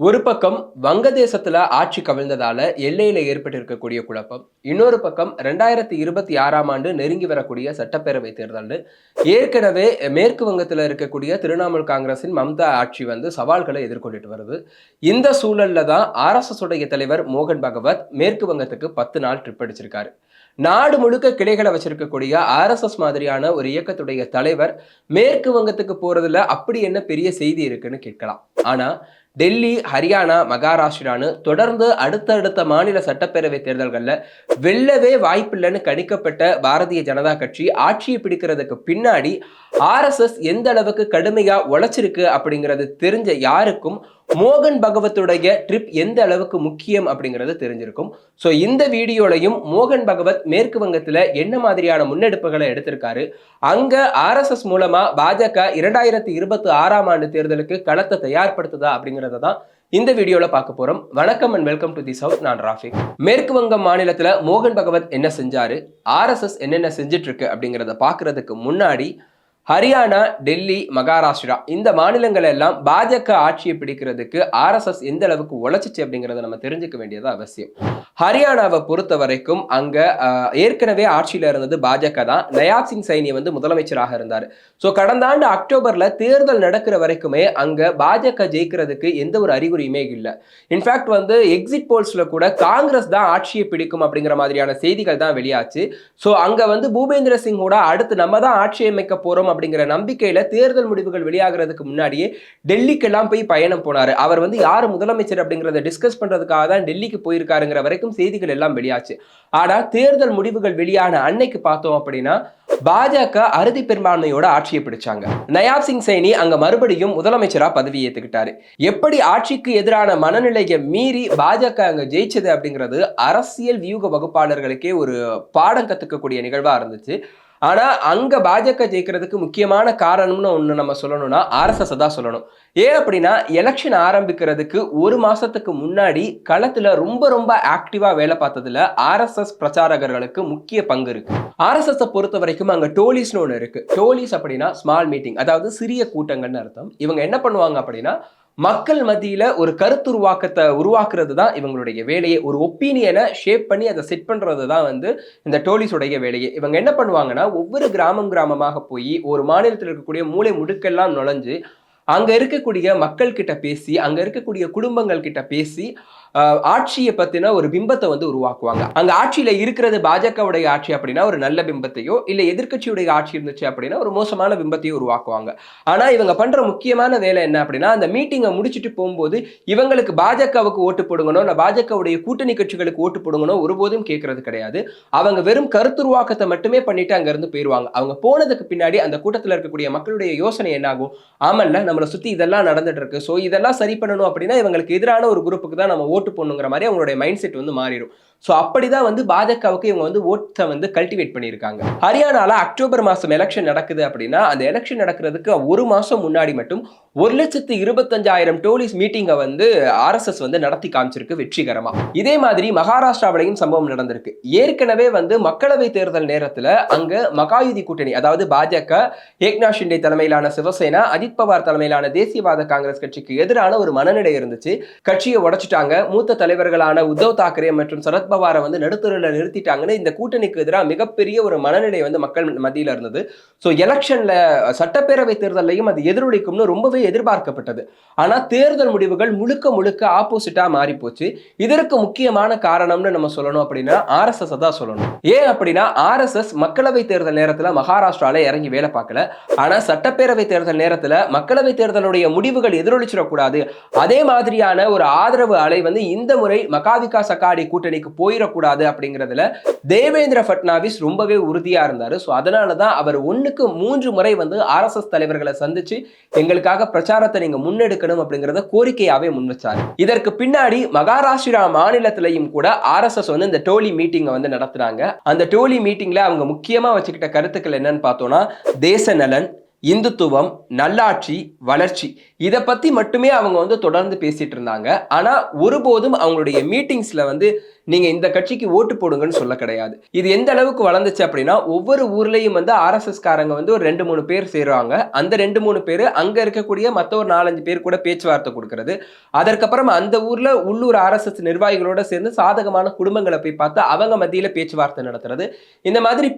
ஒரு பக்கம் வங்கதேசத்துல ஆட்சி கவிழ்ந்ததால எல்லையில ஏற்பட்டிருக்கக்கூடிய குழப்பம், இன்னொரு பக்கம் 2026ஆம் ஆண்டு நெருங்கி வரக்கூடிய சட்டப்பேரவை தேர்தல். ஏற்கனவே மேற்கு வங்கத்துல இருக்கக்கூடிய திரிணாமுல் காங்கிரசின் மம்தா ஆட்சி வந்து சவால்களை எதிர்கொண்டுட்டு வருது. இந்த சூழல்ல தான் ஆர்எஸ்எஸ் உடைய தலைவர் மோகன் பகவத் மேற்கு வங்கத்துக்கு 10 நாள் ட்ரிப் அடிச்சிருக்காரு. நாடு முழுக்க கிளைகளை வச்சிருக்கக்கூடிய ஆர்எஸ்எஸ் மாதிரியான ஒரு இயக்கத்துடைய தலைவர் மேற்கு வங்கத்துக்கு போறதுல அப்படி என்ன பெரிய செய்தி இருக்குன்னு கேட்கலாம். ஆனா டெல்லி, ஹரியானா, மகாராஷ்டிரான்னு தொடர்ந்து அடுத்தடுத்த மாநில சட்டப்பேரவை தேர்தல்கள்ல வெல்லவே வாய்ப்பில்லைன்னு கணிக்கப்பட்ட பாரதிய ஜனதா கட்சி ஆட்சியை பிடிக்கிறதுக்கு பின்னாடி ஆர்எஸ்எஸ் எந்த அளவுக்கு கடுமையா உழைச்சிருக்கு அப்படிங்கிறது தெரிஞ்ச யாருக்கும் மோகன் பகவத்துடைய ட்ரிப் எந்த அளவுக்கு முக்கியம் அப்படிங்கிறது தெரிஞ்சிருக்கும். ஸோ இந்த வீடியோலையும் மோகன் பகவத் மேற்கு வங்கத்துல என்ன மாதிரியான முன்னெடுப்புகளை எடுத்திருக்காரு, அங்க ஆர்எஸ்எஸ் மூலமா பாஜக 2026ஆம் ஆண்டு தேர்தலுக்கு களத்தை தயார்படுத்துதா அப்படிங்கறத தான் இந்த வீடியோல பார்க்க போறோம். வணக்கம் and welcome to the south. நான் ராஃபிக். மேற்கு வங்கம் மாநிலத்துல மோகன் பகவத் என்ன செஞ்சாரு, ஆர்எஸ்எஸ் என்னென்ன செஞ்சிட்டு இருக்கு அப்படிங்கறத பாக்குறதுக்கு முன்னாடி ஹரியானா, டெல்லி, மகாராஷ்டிரா இந்த மாநிலங்கள் எல்லாம் பாஜக ஆட்சியை பிடிக்கிறதுக்கு ஆர்எஸ்எஸ் எந்த அளவுக்கு உழைச்சிச்சு அப்படிங்கறத நம்ம தெரிஞ்சுக்க வேண்டியது அவசியம். ஹரியானாவை பொறுத்த வரைக்கும் அங்க ஏற்கனவே ஆட்சியில இருந்தது பாஜக தான். நயாப் சிங் சைனி வந்து முதலமைச்சராக இருந்தார். ஸோ கடந்த ஆண்டு அக்டோபர்ல தேர்தல் நடக்கிற வரைக்குமே அங்க பாஜக ஜெயிக்கிறதுக்கு எந்த ஒரு அறிகுறியுமே இல்லை. இன்ஃபேக்ட் வந்து எக்ஸிட் போல்ஸ்ல கூட காங்கிரஸ் தான் ஆட்சியை பிடிக்கும் அப்படிங்கிற மாதிரியான செய்திகள் தான் வெளியாச்சு. ஸோ அங்க வந்து பூபேந்திர சிங்கோட அடுத்து நம்ம தான் ஆட்சி அமைக்க போறோம் அப்படிங்கிற நம்பிக்கையில தேர்தல் முடிவுகள் வெளியாகிறதுக்கு முன்னாடியே டெல்லிக்கெல்லாம் போய் பயணம் போனாரு. அவர் வந்து யாரு முதலமைச்சர் அப்படிங்கறத டிஸ்கஸ் பண்றதுக்காக தான் டெல்லிக்கு போயிருக்காருங்கிற வரைக்கும் செய்திகள் எல்லாம் வெளியாச்சு. ஆனா தேர்தல் முடிவுகள் வெளியான அன்னைக்கு பார்த்தோம் அப்படின்னா பாஜக அறுதி பெரும்பான்மையோட ஆட்சியை பிடிச்சாங்க. நயாப் சிங் சைனி அங்க மறுபடியும் முதலமைச்சரா பதவி ஏத்துக்கிட்டாரு. எப்படி ஆட்சிக்கு எதிரான மனநிலையை மீறி பாஜக அங்க ஜெயிச்சது அப்படிங்கிறது அரசியல் வியூக வகுப்பாளர்களுக்கே ஒரு பாடம் கத்துக்கக்கூடிய நிகழ்வா இருந்துச்சு. ஆனா அங்க பாஜக ஜெயிக்கிறதுக்கு முக்கியமான காரணம்னு ஒண்ணு நம்ம சொல்லணும்னா ஆர்எஸ்எஸ் தான் சொல்லணும். ஏன் அப்படின்னா எலெக்ஷன் ஆரம்பிக்கிறதுக்கு ஒரு மாசத்துக்கு முன்னாடி களத்துல ரொம்ப ரொம்ப ஆக்டிவா வேலை பார்த்ததுல ஆர்எஸ்எஸ் பிரச்சாரகர்களுக்கு முக்கிய பங்கு இருக்கு. ஆர்எஸ்எஸ் பொறுத்த வரைக்கும் அங்க டோலிஸ்னு ஒண்ணு இருக்கு. டோலிஸ் அப்படின்னா ஸ்மால் மீட்டிங், அதாவது சிறிய கூட்டங்கள்னு அர்த்தம். இவங்க என்ன பண்ணுவாங்க அப்படின்னா மக்கள் மத்தியில ஒரு கருத்துருவாக்கத்தை உருவாக்குறது தான் இவங்களுடைய வேலையை. ஒரு ஒப்பீனியனை ஷேப் பண்ணி அதை செட் பண்றது தான் வந்து இந்த டோலிஸுடைய வேலையை. இவங்க என்ன பண்ணுவாங்கன்னா ஒவ்வொரு கிராமமாக போய் ஒரு மாநிலத்தில் இருக்கக்கூடிய மூலை முடுக்கெல்லாம் நுழைஞ்சு அங்க இருக்கக்கூடிய மக்கள் கிட்ட பேசி, அங்க இருக்கக்கூடிய குடும்பங்கள் கிட்ட பேசி ஆட்சியை பத்தின ஒரு பிம்பத்தை வந்து உருவாக்குவாங்க. அங்க ஆட்சியில இருக்கிறது பாஜகவுடைய ஆட்சி அப்படின்னா ஒரு நல்ல பிம்பத்தையோ, இல்ல எதிர்கட்சியுடைய ஆட்சி இருந்துச்சு அப்படின்னா ஒரு மோசமான பிம்பத்தையோ உருவாக்குவாங்க. ஆனா இவங்க பண்ற முக்கியமான வேலை என்ன அப்படின்னா அந்த மீட்டிங்கை முடிச்சுட்டு போகும்போது இவங்களுக்கு பாஜகவுக்கு ஓட்டு போடுங்கணும், இல்ல பாஜகவுடைய கூட்டணி கட்சிகளுக்கு ஓட்டு போடுங்கணும் ஒருபோதும் கேட்கறது கிடையாது. அவங்க வெறும் கருத்துருவாக்கத்தை மட்டுமே பண்ணிட்டு அங்க இருந்து போயிருவாங்க. அவங்க போனதுக்கு பின்னாடி அந்த கூட்டத்தில் இருக்கக்கூடிய மக்களுடைய யோசனை என்ன ஆகும், ஆமல்ல நம்மளை சுத்தி இதெல்லாம் நடந்துட்டு இருக்கு, சோ இதெல்லாம் சரி பண்ணணும் அப்படின்னா இவங்களுக்கு எதிரான ஒரு குரூப்புக்கு தான் நம்ம ஓட்டு போடணுங்கிற மாதிரி அவங்களுடைய மைண்ட் செட் வந்து மாறிடும். சோ அப்படிதான் வந்து பாஜகவுக்கு இவங்க வந்து ஓட்டை வந்து கல்டிவேட் பண்ணியிருக்காங்க. ஹரியானால அக்டோபர் மாசம் எலெக்ஷன் நடக்குது அப்படின்னா அந்த எலெக்ஷன் நடக்கிறதுக்கு ஒரு மாசம் முன்னாடி மட்டும் 1,25,000 டோலிஸ் மீட்டிங்கை வந்து ஆர்எஸ்எஸ் வந்து நடத்தி காமிச்சிருக்கு வெற்றிகரமா. இதே மாதிரி மகாராஷ்டிராவிலையும் சம்பவம் நடந்திருக்கு. ஏற்கனவே வந்து மக்களவை தேர்தல் நேரத்துல அங்க மகாயுதி கூட்டணி, அதாவது பாஜக, ஏக்நாத் ஷிண்டே தலைமையிலான சிவசேனா, அஜித் பவார் தலைமையிலான தேசியவாத காங்கிரஸ் கட்சிக்கு எதிரான ஒரு மனநிலை இருந்துச்சு. கட்சியை உடைச்சிட்டாங்க. மூத்த தலைவர்களான உத்தவ் தாக்கரே மற்றும் சரத்பவாரை வந்து நடுத்தரில் நிறுத்திட்டாங்கன்னு இந்த கூட்டணிக்கு எதிராக மிகப்பெரிய ஒரு மனநிலை வந்து மக்கள் மத்தியில் இருந்தது. ஸோ எலெக்ஷன்ல சட்டப்பேரவை தேர்தலையும் அது எதிரொலிக்கும்னு ரொம்பவே எதிர்பார்க்கப்பட்டது. ஆனா தேர்தல் முடிவுகள் முழுக்க முழுக்க ஆப்போசிட்டா மாறி போச்சு. இதற்கு முக்கியமான காரணம்னு நம்ம சொல்லணும் அப்படின்னா ஆர்எஸ்எஸ் தான் சொல்லணும். ஏன் அப்படின்னா ஆர்எஸ்எஸ் மக்களவை தேர்தல் நேரத்துல மகாராஷ்டிரால இறங்கி வேலை பார்க்கல. ஆனா சட்டப்பேரவை தேர்தல் நேரத்துல மக்களவை தேர்தலுடைய முடிவுகள் எதிரொலிச்சிடக்கூடாது, அதே மாதிரியான ஒரு ஆதரவு அலை வந்து இந்த முறை மகாவிகாஸ் அகாடி கூட்டணிக்கு போயிடக்கூடாது அப்படிங்கிறதுல தேவேந்திர பட்னாவிஸ் ரொம்பவே உறுதியா இருந்தாரு. ஸோ அதனாலதான் அவர் 1க்கு 3 முறை வந்து ஆர்எஸ்எஸ் தலைவர்களை சந்திச்சு எங்களுக்காக பிரச்சாரத்தை நீங்க முன்னெடுக்கணும் அப்படிங்கறத கோரிக்கையாவே முன் வச்சாரு. இதற்கு பின்னாடி மகாராஷ்டிரா மாநிலத்திலையும் கூட ஆர்எஸ்எஸ் வந்து இந்த டோலி மீட்டிங்கை வந்து நடத்துறாங்க. அந்த டோலி மீட்டிங்ல அவங்க முக்கியமா வச்சுக்கிட்ட கருத்துக்கள் என்னன்னு பார்த்தோம்னா தேச நலன், இந்துத்துவம், நல்லாட்சி, வளர்ச்சி இத பத்தி மட்டுமே அவங்க வந்து தொடர்ந்து பேசிட்டு இருந்தாங்க. ஆனா ஒருபோதும் அவங்களுடைய மீட்டிங்ஸ்ல வந்து நீங்க இந்த கட்சிக்கு ஓட்டு போடுங்கன்னு சொல்ல கிடையாது. இது எந்த அளவுக்கு வளர்ந்துச்சு அப்படின்னா, ஒவ்வொரு ஊர்லயும் வந்து ஆர்எஸ்எஸ் காரங்க வந்து ஒரு 2, 3 பேர் சேருவாங்க. அந்த 2, 3 பேரு அங்க இருக்கக்கூடிய மத்த ஒரு 4, 5 பேர் கூட பேச்சுவார்த்தை குடுக்குறது. அதற்கப்புறம் அந்த ஊர்ல உள்ளூர் ஆர்எஸ்எஸ் நிர்வாகிகளோட சேர்ந்து சாதகமான குடும்பங்கள போய் பார்த்து அவங்க மத்தியில பேச்சுவார்த்தை நடத்துறது. இந்த மாதிரி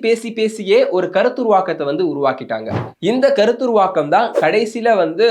பேசியே ஒரு கருத்துருவாக்கத்த வந்து உருவாக்கிட்டாங்க. இந்த கருத்துருவாக்கம் தான் கடைசியில வந்து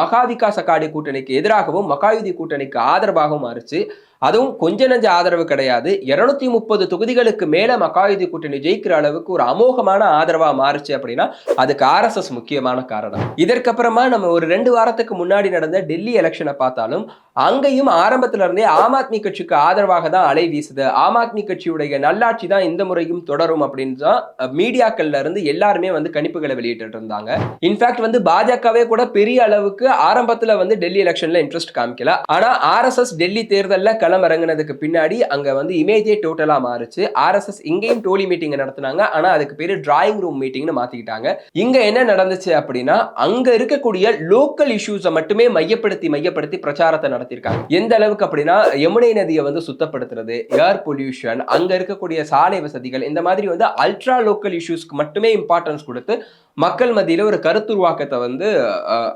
மகாவிகாஸ் அகாடி கூட்டணிக்கு எதிராகவும் மகாயுதி கூட்டணிக்கு ஆதரவாகவும் மாறுச்சு. அதுவும் கொஞ்ச நெஞ்ச ஆதரவு கிடையாது. 230 தொகுதிகளுக்கு மேல மகாயுதி கூட்டணி ஜெயிக்கிற அளவுக்கு ஒரு அமோகமான ஆதரவா மாறுச்சு அப்படின்னா அதுக்கு ஆர்எஸ்எஸ் முக்கியமான காரணம். இதற்கப்புறமா நம்ம ஒரு 2 வாரத்துக்கு முன்னாடி நடந்த டெல்லி எலெக்ஷனை பார்த்தாலும் அங்கேயும் ஆரம்பத்துல இருந்தே ஆம் ஆத்மி கட்சிக்கு ஆதரவாக தான் அலை வீசுது. ஆம் ஆத்மி கட்சியுடைய நல்லாட்சி தான் இந்த முறையும் தொடரும் அப்படின்னு தான் மீடியாக்கள்ல இருந்து எல்லாருமே வந்து கணிப்புகளை வெளியிட்டு இருந்தாங்க. இன்ஃபேக்ட் வந்து பாஜகவே கூட பெரிய அளவுக்கு ஆரம்பத்துல வந்து டெல்லி எலெக்ஷன்ல இன்ட்ரெஸ்ட் காமிக்கல. ஆனா ஆர்எஸ்எஸ் டெல்லி தேர்தல்ல களம் இறங்கினதுக்கு பின்னாடி அங்க வந்து இமேஜே டோட்டலா மாறுச்சு. ஆர்எஸ்எஸ் இங்கேயும் டோலி மீட்டிங் நடத்தினாங்க. ஆனா அதுக்கு பேரு டிராயிங் ரூம் மீட்டிங்னு மாத்திக்கிட்டாங்க. இங்க என்ன நடந்துச்சு அப்படின்னா அங்க இருக்கக்கூடிய லோக்கல் இஷ்யூஸை மட்டுமே மையப்படுத்தி பிரச்சாரத்தை நடத்திருக்காங்க. எந்த அளவுக்கு அப்படின்னா யமுனை நதியை வந்து சுத்தப்படுத்துறது, ஏர் பொல்யூஷன், அங்க இருக்கக்கூடிய சாலை வசதிகள், இந்த மாதிரி வந்து அல்ட்ரா லோக்கல் இஷ்யூஸ்க்கு மட்டுமே இம்பார்ட்டன்ஸ் கொடுத்து மக்கள் மத்தியில ஒரு கருத்துருவாக்கத்தை வந்து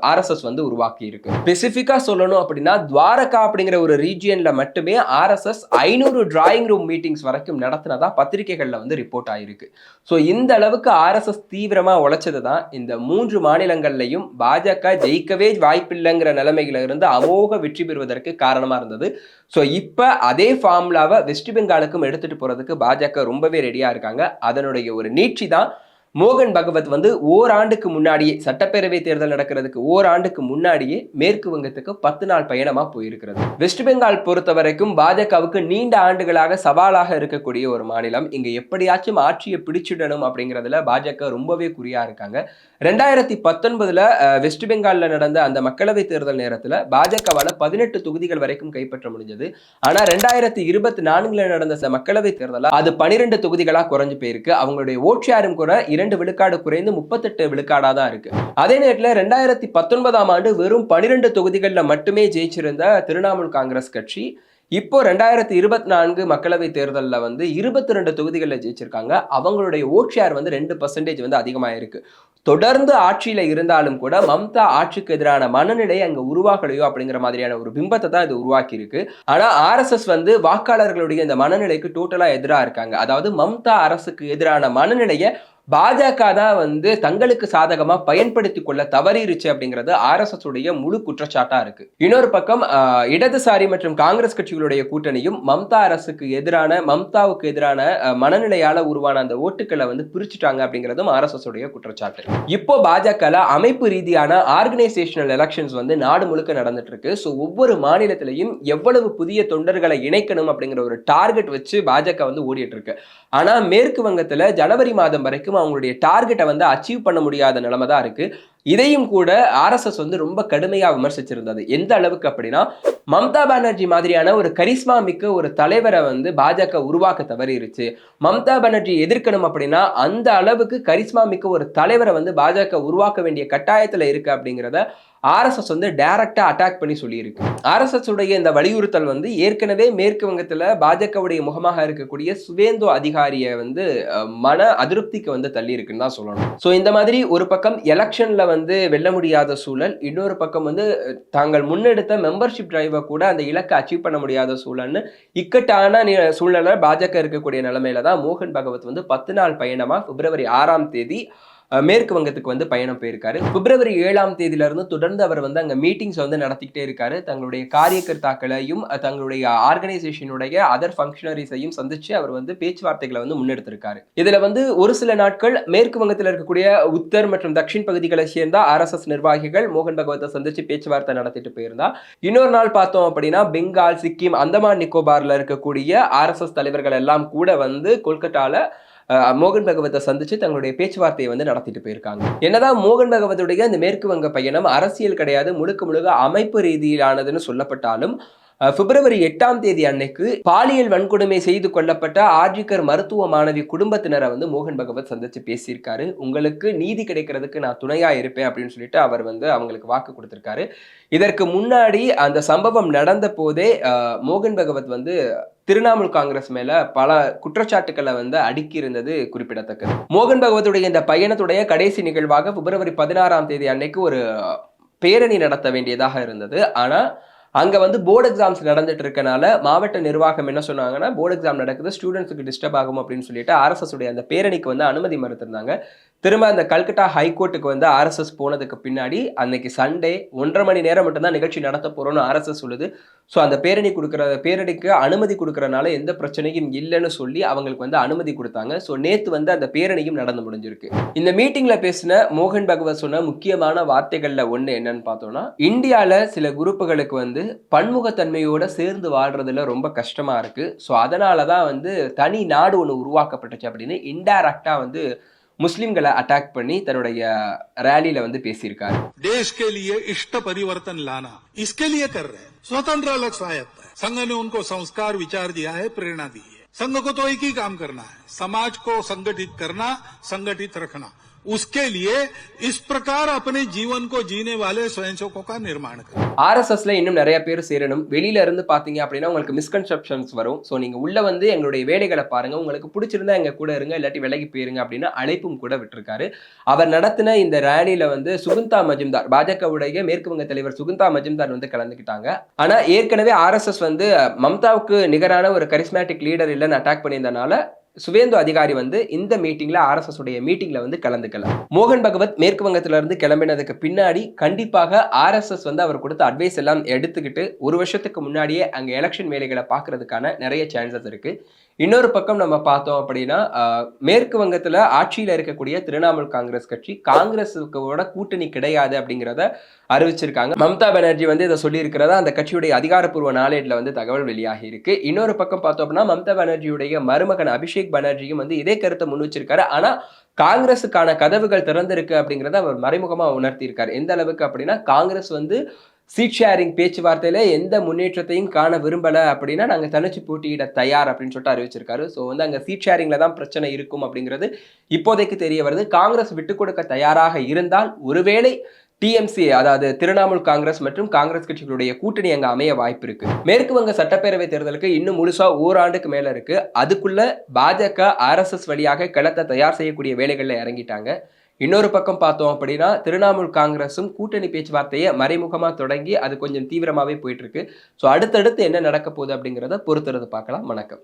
ஆர்எஸ்எஸ் வந்து உருவாக்கி இருக்கு. ஸ்பெசிபிக்கா சொல்லணும் அப்படின்னா துவாரகா அப்படிங்கிற ஒரு ரீஜியன்ல மட்டுமே ஆர்எஸ்எஸ் 500 டிராயிங் ரூம் மீட்டிங்ஸ் வரைக்கும் நடத்தினதா பத்திரிகைகள்ல வந்து ரிப்போர்ட் ஆயிருக்கு. ஸோ இந்த அளவுக்கு ஆர்எஸ்எஸ் தீவிரமா உழைச்சது தான் இந்த 3 மாநிலங்கள்லையும் பாஜக ஜெயிக்கவே வாய்ப்பில்லைங்கிற நிலைமையில இருந்து அமோக வெற்றி பெறுவதற்கு காரணமா இருந்தது. ஸோ இப்ப அதே ஃபார்முலாவை வெஸ்ட் பெங்காலுக்கும் எடுத்துட்டு போறதுக்கு பாஜக ரொம்பவே ரெடியா இருக்காங்க. அதனுடைய ஒரு நீட்சி தான் மோகன் பகவத் வந்து ஓராண்டுக்கு முன்னாடியே சட்டப்பேரவை தேர்தல் நடக்கிறதுக்கு ஓராண்டுக்கு முன்னாடியே மேற்கு வங்கத்துக்கு 10 நாள் பயணமா போயிருக்கிறது. வெஸ்ட் பெங்கால் பொறுத்த வரைக்கும் பாஜகவுக்கு நீண்ட ஆண்டுகளாக சவாலாக இருக்கக்கூடிய ஒரு மாநிலம். இங்க எப்படியாச்சும் ஆட்சியை பிடிச்சிடணும் அப்படிங்கிறதுல பாஜக ரொம்பவே குறியா இருக்காங்க. 2019 வெஸ்ட் பெங்கால்ல நடந்த அந்த மக்களவை தேர்தல் நேரத்துல பாஜகவால 18 தொகுதிகள் வரைக்கும் கைப்பற்ற முடிஞ்சது. ஆனா 2024 நடந்த மக்களவை தேர்தல அது 12 தொகுதிகளா குறைஞ்சு போயிருக்கு. அவங்களுடைய ஓட் ஷேரும் கூட 2 விழுக்காடு குறைந்து 38 விழுக்காடா தான் இருக்கு. அதே நேரத்தில் 2019ஆம் ஆண்டு வெறும் 12 தொகுதிகள்ல மட்டுமே ஜெயிச்சிருந்த திரிணாமுல் காங்கிரஸ் கட்சி இப்போ 2024 மக்களவை தேர்தலில் வந்து 22 தொகுதிகளில் ஜெயிச்சிருக்காங்க. அவங்களுடைய ஓட் ஷேர் வந்து 2% வந்து அதிகமாயிருக்கு. தொடர்ந்து ஆட்சியில இருந்தாலும் கூட மம்தா ஆட்சிக்கு எதிரான மனநிலை அங்க உருவாகலையோ அப்படிங்கிற மாதிரியான ஒரு பிம்பத்தை தான் இது உருவாக்கி இருக்கு. ஆனா ஆர்எஸ்எஸ் வந்து வாக்காளர்களுடைய இந்த மனநிலைக்கு டோட்டலா எதிராக இருக்காங்க. அதாவது மம்தா அரசுக்கு எதிரான மனநிலையை பாஜக தான் வந்து தங்களுக்கு சாதகமா பயன்படுத்தி கொள்ள தவறிருச்சு அப்படிங்கிறது ஆர்எஸ்எஸ் உடைய முழு குற்றச்சாட்டா இருக்கு. இன்னொரு பக்கம் இடதுசாரி மற்றும் காங்கிரஸ் கட்சிகளுடைய கூட்டணியும் மம்தா அரசுக்கு எதிரான மம்தாவுக்கு எதிரான மனநிலையால உருவான அந்த ஓட்டுக்களை வந்து பிரிச்சுட்டாங்க அப்படிங்கிறதும் ஆர்எஸ்எஸ் உடைய குற்றச்சாட்டு. இப்போ பாஜக அமைப்பு ரீதியான ஆர்கனைசேஷனல் எலெக்ஷன்ஸ் வந்து நாடு முழுக்க நடந்துட்டு இருக்கு. ஸோ ஒவ்வொரு மாநிலத்திலையும் எவ்வளவு புதிய தொண்டர்களை இணைக்கணும் அப்படிங்கிற ஒரு டார்கெட் வச்சு பாஜக வந்து ஓடிட்டு இருக்கு. ஆனா மேற்கு வங்கத்துல ஜனவரி மாதம் வரைக்கும் அவங்களுடைய டார்கெட்டை வந்து அச்சீவ் பண்ண முடியாத நிலைமை தான் இருக்கு. இதையும் கூட ஆர்எஸ்எஸ் வந்து ரொம்ப கடுமையா விமர்சிச்சிருந்தது. எந்த அளவுக்கு அப்படின்னா மம்தா பானர்ஜி மாதிரியான ஒரு கரிஸ்மா மிக்க ஒரு தலைவரை வந்து பாஜக உருவாக்க தவறிருச்சு. மம்தா பானர்ஜி எதிர்க்கணும் அப்படின்னா அந்த அளவுக்கு கரிஸ்மா மிக்க ஒரு தலைவரை வந்து பாஜக உருவாக்க வேண்டிய கட்டாயத்துல இருக்கு அப்படிங்கிறத ஆர்எஸ்எஸ் வந்து டைரக்டா அட்டாக் பண்ணி சொல்லியிருக்கு. ஆர்எஸ்எஸ் உடைய இந்த வலியுறுத்தல் வந்து ஏற்கனவே மேற்கு வங்கத்துல பாஜகவுடைய முகமாக இருக்கக்கூடிய சுவேந்து அதிகாரியை வந்து மன அதிருப்திக்கு வந்து தள்ளி இருக்குன்னு தான் சொல்லணும். ஸோ இந்த மாதிரி ஒரு பக்கம் எலெக்ஷன்ல வந்து வெல்ல முடியாத சூழல், இன்னொரு பக்கம் வந்து தாங்கள் முன்னெடுத்த மெம்பர்ஷிப் டிரைவை கூட அந்த இலக்கை அச்சீவ் பண்ண முடியாத சூழல்னு இக்கட்டான சூழ்நிலை பாஜக இருக்கக்கூடிய நிலைமையில தான் மோகன் பகவத் வந்து 10 நாள் பயணமா பிப்ரவரி 6ஆம் தேதி மேற்கு வங்கத்துக்கு வந்து பயணம் போயிருக்காரு. பிப்ரவரி 7ஆம் தேதியிலிருந்து தொடர்ந்து அவர் வந்து அங்க மீட்டிங்ஸ் வந்து நடத்திக்கிட்டே இருக்காரு. தங்களுடைய காரியகர்த்தாக்களையும் தங்களுடைய ஆர்கனைசேஷனுடைய அதர் ஃபங்க்ஷனரிஸையும் சந்திச்சு அவர் வந்து பேச்சுவார்த்தைகளை வந்து முன்னெடுத்திருக்காரு. இதுல வந்து ஒரு சில நாட்கள் மேற்கு வங்கத்தில் இருக்கக்கூடிய உத்தர் மற்றும் தக்ஷின் பகுதிகளை சேர்ந்த ஆர்எஸ்எஸ் நிர்வாகிகள் மோகன் பகவத்தை சந்திச்சு பேச்சுவார்த்தை நடத்திட்டு போயிருந்தா, இன்னொரு நாள் பார்த்தோம் அப்படின்னா பெங்கால், சிக்கிம், அந்தமான் நிக்கோபார்ல இருக்கக்கூடிய ஆர்எஸ்எஸ் தலைவர்கள் எல்லாம் கூட வந்து கொல்கட்டால மோகன் பகவத்தை சந்திச்சு தங்களுடைய பேச்சுவார்த்தையை வந்து நடத்திட்டு போயிருக்காங்க. என்னதான் மோகன் பகவத்துடைய இந்த மேற்கு வங்க பயணம் அரசியல் கிடையாது, முழுக்க அமைப்பு ரீதியிலானதுன்னு சொல்லப்பட்டாலும் பிப்ரவரி 8ஆம் தேதி அன்னைக்கு பாலியல் வன்கொடுமை செய்து கொல்லப்பட்ட ஆர்ஜிகர் மருத்துவ மாணவி குடும்பத்தினரை வந்து மோகன் பகவத் சந்திச்சு பேசியிருக்காரு. உங்களுக்கு நீதி கிடைக்கிறதுக்கு நான் துணையா இருப்பேன் அப்படின்னு சொல்லிட்டு அவர் வந்து அவங்களுக்கு வாக்கு கொடுத்திருக்காரு. இதற்கு முன்னாடி அந்த சம்பவம் நடந்த போதே மோகன் பகவத் வந்து திரிணாமுல் காங்கிரஸ் மேல பல குற்றச்சாட்டுக்களை வந்து அடுக்கி இருந்தது குறிப்பிடத்தக்கது. மோகன் பகவத்துடைய இந்த பயணத்துடைய கடைசி நிகழ்வாக பிப்ரவரி 16ஆம் தேதி அன்னைக்கு ஒரு பேரணி நடத்த வேண்டியதாக இருந்தது. ஆனா அங்க வந்து போர்டு எக்ஸாம்ஸ் நடந்துட்டு இருக்கனால மாவட்ட நிர்வாகம் என்ன சொன்னாங்கன்னா, போர்டு எக்ஸாம் நடக்குது, ஸ்டூடெண்ட்ஸுக்கு டிஸ்டர்ப் ஆகும் அப்படின்னு சொல்லிட்டு ஆர்எஸ்எஸ் உடைய அந்த பேரணிக்கு வந்து அனுமதி மறுத்திருந்தாங்க. திரும்ப அந்த கல்கட்டா ஹைகோர்ட்டுக்கு வந்து ஆர்எஸ்எஸ் போனதுக்கு பின்னாடி அன்னைக்கு சண்டே 1.5 மணி நேரம் மட்டும்தான் நிகழ்ச்சி நடத்த போறோம்னு ஆர்எஸ்எஸ் சொல்லுது. ஸோ அந்த பேரணிக்கு அனுமதி கொடுக்கறனால எந்த பிரச்சனையும் இல்லைன்னு சொல்லி அவங்களுக்கு வந்து அனுமதி கொடுத்தாங்க. ஸோ நேத்து வந்து அந்த பேரணியும் நடந்து முடிஞ்சிருக்கு. இந்த மீட்டிங்ல பேசின மோகன் பகவத் சொன்ன முக்கியமான வார்த்தைகள்ல ஒண்ணு என்னன்னு பார்த்தோம்னா, இந்தியால சில குரூப்புகளுக்கு வந்து பன்முகத்தன்மையோட சேர்ந்து வாழ்றதுல ரொம்ப கஷ்டமா இருக்கு. ஸோ அதனாலதான் வந்து தனி நாடு ஒண்ணு உருவாக்கப்பட்டுச்சு அப்படின்னு இன்டைரக்டா வந்து முஸ்லிம்களை அட்டாக் பண்ணி தன்னுடைய ரேலியில வந்து பேசியிருக்காரு. देश के लिए इष्ट परिवर्तन लाना इसके लिए कर रहे हैं। स्वतंत्र अलग स्वायत्त है। संघ ने उनको संस्कार विचार दिया है, प्रेरणा दी है। संघ को तो एक ही काम करना है, समाज को संगठित करना, संगठित रखना। उसके लिए इस प्रकार अपने जीवन को जीने वाले स्वयंसेवकों का निर्माण करें। ஆர்எஸ்எஸ்ல இன்னும் நிறைய பேர் சேரணும். வெளியில இருந்து பாத்தீங்க அப்படின்னா உங்களுக்கு மிஸ்கன்செப்ஷன்ஸ் வரும். ஸோ நீங்க உள்ள வந்து எங்களுடைய வேலைகளை பாருங்க, உங்களுக்கு பிடிச்சிருந்தா எங்க கூட இருங்க, இல்லாட்டி விலகி போயிருங்க அப்படின்னு அழைப்பும் கூட விட்டுருக்காரு. அவர் நடத்தின இந்த ரேலியில வந்து சுகுந்தா மஜும்தார், பாஜகவுடைய மேற்கு வங்க தலைவர் சுகுந்தா மஜும்தார் வந்து கலந்துக்கிட்டாங்க. ஆனா ஏற்கனவே ஆர்எஸ்எஸ் வந்து மம்தாவுக்கு நிகரான ஒரு கரிஸ்மேட்டிக் லீடர் இல்லைன்னு அட்டாக் பண்ணியிருந்தனால சுவேந்து அதிகாரி வந்து இந்த மீட்டிங்ல ஆர்எஸ்எஸ் உடைய மீட்டிங்ல வந்து கலந்துக்கல. மோகன் பகவத் மேற்கு வங்கத்தில இருந்து கிளம்பினதுக்கு பின்னாடி கண்டிப்பாக ஆர்எஸ்எஸ் வந்து அவர் கொடுத்த அட்வைஸ் எல்லாம் எடுத்துக்கிட்டு ஒரு வருஷத்துக்கு முன்னாடியே அங்க எலெக்ஷன் வேலைகளை பார்க்கறதுக்கான நிறைய சான்சஸ் இருக்கு. இன்னொரு பக்கம் நம்ம பார்த்தோம் அப்படின்னா, மேற்கு வங்கத்துல ஆட்சியில இருக்கக்கூடிய திரிணாமுல் காங்கிரஸ் கட்சி காங்கிரஸோட கூட்டணி கிடையாது அப்படிங்கிறத அறிவிச்சிருக்காங்க. மம்தா பானர்ஜி வந்து இதை சொல்லி இருக்கிறதா அந்த கட்சியுடைய அதிகாரப்பூர்வ நாளேடுல வந்து தகவல் வெளியாகி இருக்கு. இன்னொரு பக்கம் பார்த்தோம் அப்படின்னா, மம்தா பானர்ஜியுடைய மருமகன் அபிஷேக் பானர்ஜியும் வந்து இதே கருத்தை முன் வச்சிருக்காரு. ஆனா காங்கிரஸுக்கான கதவுகள் திறந்திருக்கு அப்படிங்கிறத அவர் மறைமுகமா உணர்த்தியிருக்காரு. எந்த அளவுக்கு அப்படின்னா, காங்கிரஸ் வந்து சீட் ஷேரிங் பேச்சுவார்த்தையில எந்த முன்னேற்றத்தையும் காண விரும்பல அப்படின்னா நாங்க தனிச்சு போட்டியிட தயார் அப்படின்னு சொல்லிட்டு அறிவிச்சிருக்காரு. ஸோ வந்து அங்க சீட் ஷேரிங்ல தான் பிரச்சனை இருக்கும் அப்படிங்கிறது இப்போதைக்கு தெரிய வருது. காங்கிரஸ் விட்டுக் கொடுக்க தயாராக இருந்தால் ஒருவேளை டிஎம்சி, அதாவது திரிணாமுல் காங்கிரஸ் மற்றும் காங்கிரஸ் கட்சிகளுடைய கூட்டணி அங்க அமைய வாய்ப்பு இருக்கு. மேற்கு வங்க சட்டப்பேரவை தேர்தலுக்கு இன்னும் முழுசா ஓராண்டுக்கு மேல இருக்கு. அதுக்குள்ள பாஜக ஆர்எஸ்எஸ் வழியாக களத்தை தயார் செய்யக்கூடிய வேலைகள்ல இறங்கிட்டாங்க. இன்னொரு பக்கம் பார்த்தோம் அப்படின்னா, திரிணாமுல் காங்கிரஸும் கூட்டணி பேச்சுவார்த்தையை மறைமுகமா தொடங்கி அது கொஞ்சம் தீவிரமாவே போயிட்டு இருக்கு. ஸோ அடுத்தடுத்து என்ன நடக்க போகுது அப்படிங்கிறத பொறுத்திருந்து பார்க்கலாம். வணக்கம்.